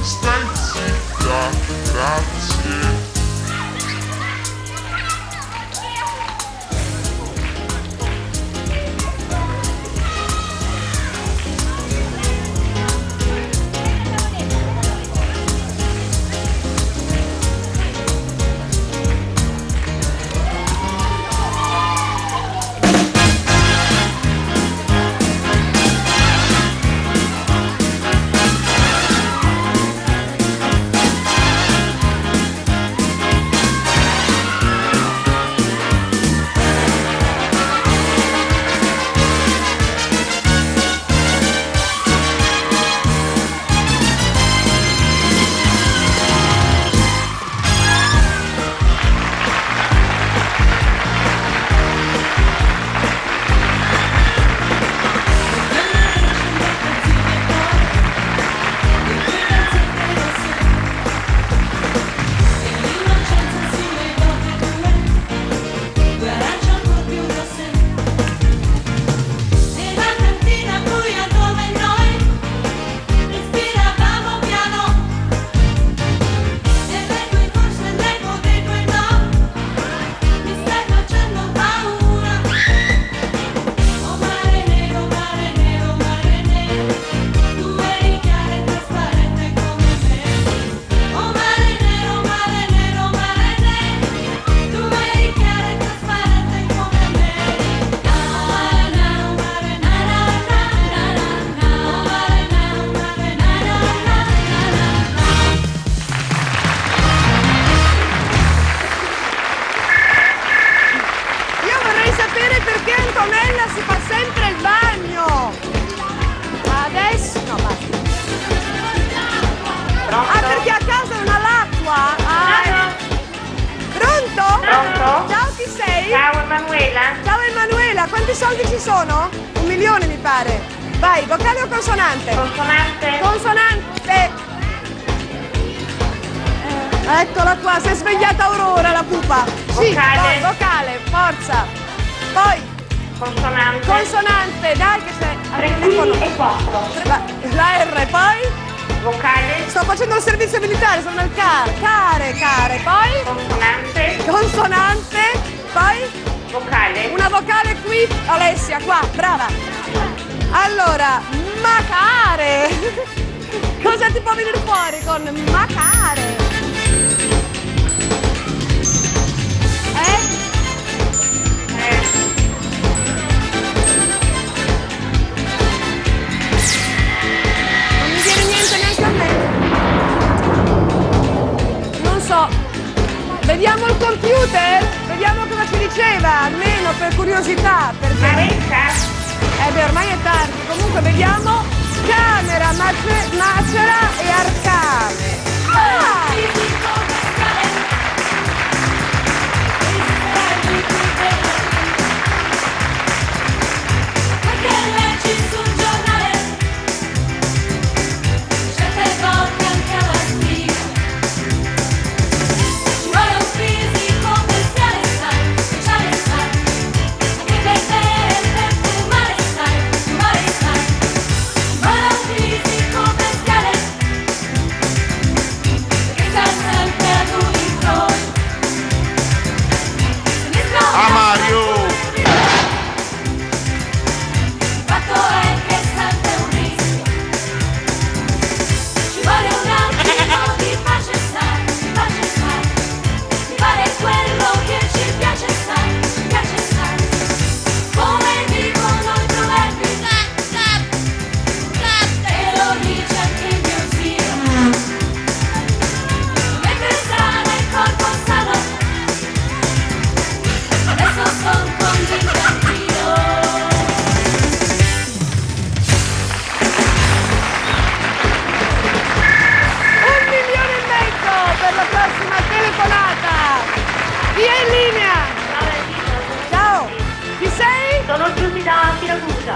Stai zitta, grazie. Quanti soldi ci sono? 1 milione mi pare. Vai, vocale o consonante? Consonante. Consonante. Eccola qua, si è svegliata Aurora la pupa. Sì, Vocale. Vocale, forza. Poi. Consonante. Consonante, dai che sei. 3 Q e 4. La R, poi. Vocale. Sto facendo il servizio militare, sono nel care, poi. Consonante. Consonante, poi. Vocale. Una vocale qui, Alessia, qua, brava. Allora, macare. Cosa ti può venire fuori con macare? Non mi viene niente neanche a me. Non so. Vediamo il computer? Vediamo cosa ci diceva, almeno per curiosità. Perché... beh, ormai è tardi. Comunque vediamo. Camera, macera e arcane.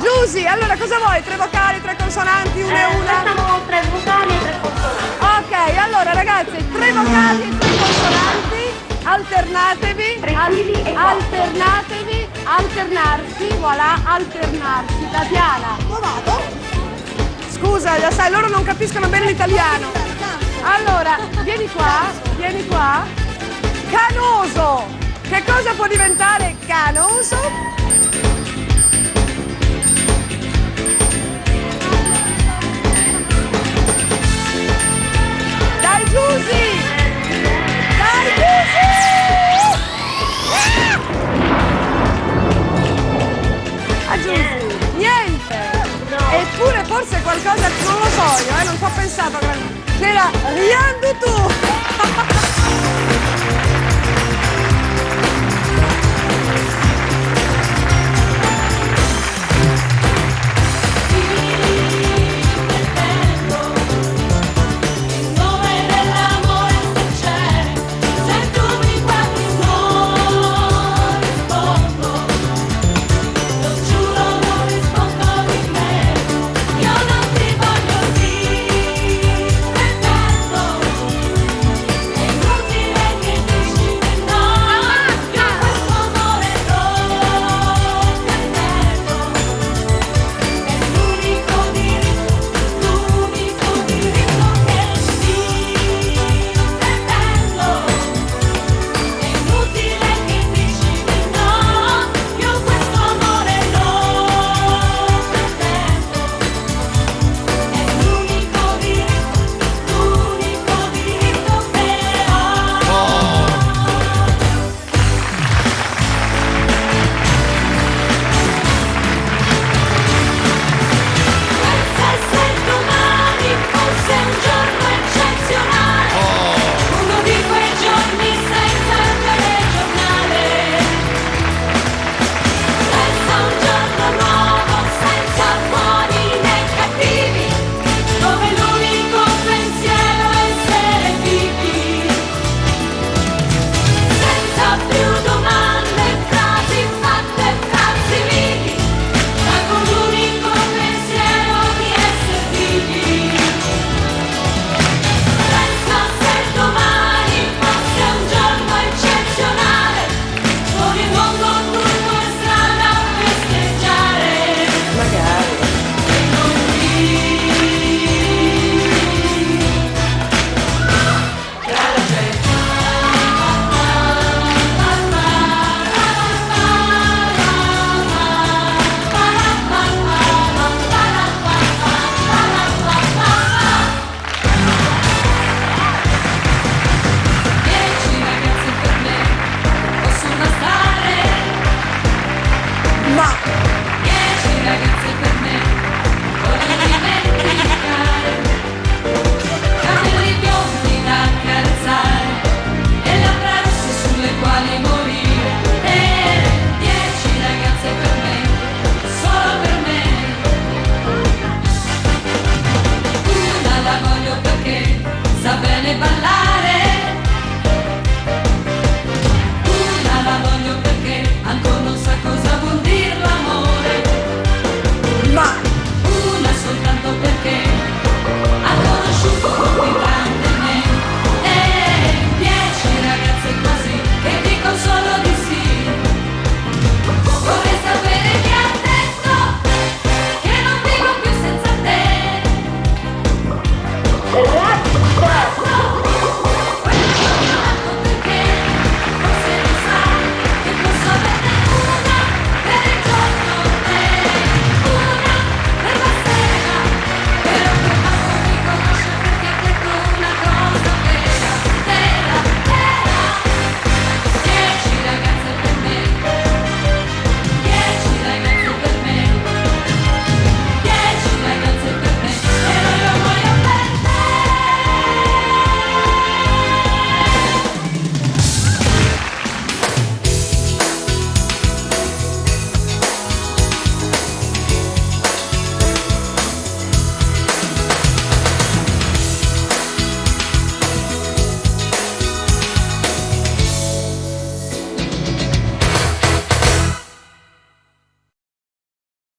Giusy, allora cosa vuoi? 3 vocali, 3 consonanti, una e una? Facciamo 3 vocali e 3 consonanti. Ok, allora ragazzi, 3 vocali e 6 consonanti. Alternatevi, alternatevi, alternarsi, voilà, alternarsi. Tatiana. Scusa, lo sai, loro non capiscono bene l'italiano. Allora, vieni qua, vieni qua. Canoso. Che cosa può diventare canoso? Dai Giusy! Dai Giusy! Ah Giusy, niente! Eppure forse qualcosa, non lo so io, non ci ho pensato. C'era rien du tout!